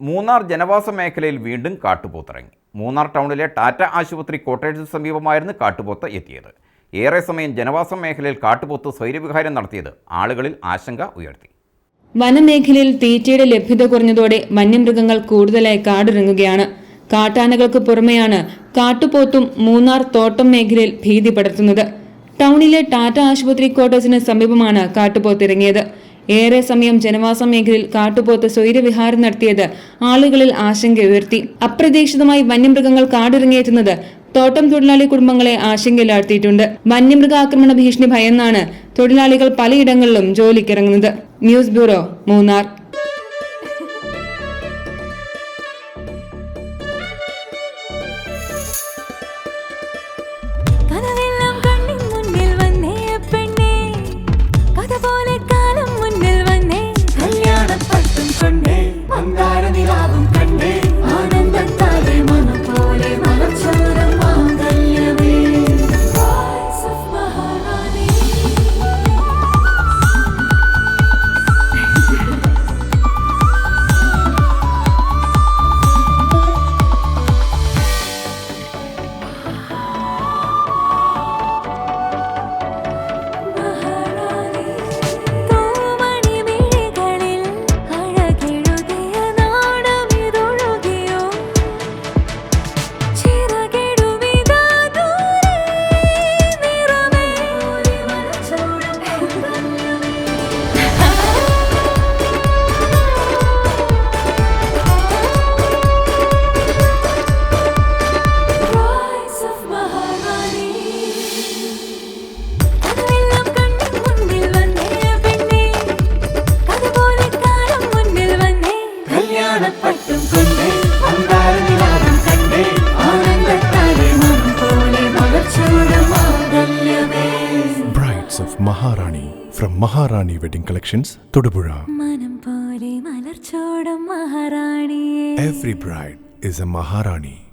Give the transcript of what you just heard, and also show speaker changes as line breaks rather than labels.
മൂന്നാർ ജനവാസ മേഖലയിൽ വീണ്ടും കാട്ടുപോത്തിറങ്ങി. മൂന്നാർ ടൗണിലെ ടാറ്റ ആശുപത്രി ക്വാർട്ടേഴ്സിന് സമീപമായിരുന്നു കാട്ടുപോത്ത് എത്തിയത്. ഏറെ സമയം ജനവാസ മേഖലയിൽ കാട്ടുപോത്ത് സ്വൈരവിഹാരം നടത്തിയത് ആളുകളിൽ ആശങ്ക ഉയർത്തി.
വനമേഖലയിൽ തീറ്റയുടെ ലഭ്യത കുറഞ്ഞതോടെ വന്യമൃഗങ്ങൾ കൂടുതലായി കാടിറങ്ങുകയാണ്. കാട്ടാനകൾക്ക് പുറമെയാണ് കാട്ടുപോത്തും മൂന്നാർ തോട്ടം മേഖലയിൽ ഭീതി പടർത്തുന്നത്. ടൗണിലെ ടാറ്റ ആശുപത്രി ക്വാർട്ടേഴ്സിന് സമീപമാണ് കാട്ടുപോത്ത് ഇറങ്ങിയത്. ഏറെ സമയം ജനവാസ മേഖലയിൽ കാട്ടുപോത്ത് സ്വൈരവിഹാരം നടത്തിയത് ആളുകളിൽ ആശങ്ക ഉയർത്തി. അപ്രതീക്ഷിതമായി വന്യമൃഗങ്ങൾ കാടിറങ്ങിയെത്തുന്നത് തോട്ടം തൊഴിലാളി കുടുംബങ്ങളെ ആശങ്കയിലാഴ്ത്തിയിട്ടുണ്ട്. വന്യമൃഗ ആക്രമണ ഭീഷണി ഭയന്നാണ് തൊഴിലാളികൾ പലയിടങ്ങളിലും ജോലിക്കിറങ്ങുന്നത്. News bureau, Munnar.
Brides of Maharani from Maharani Wedding Collections, Todupuzha.
Every bride is a Maharani.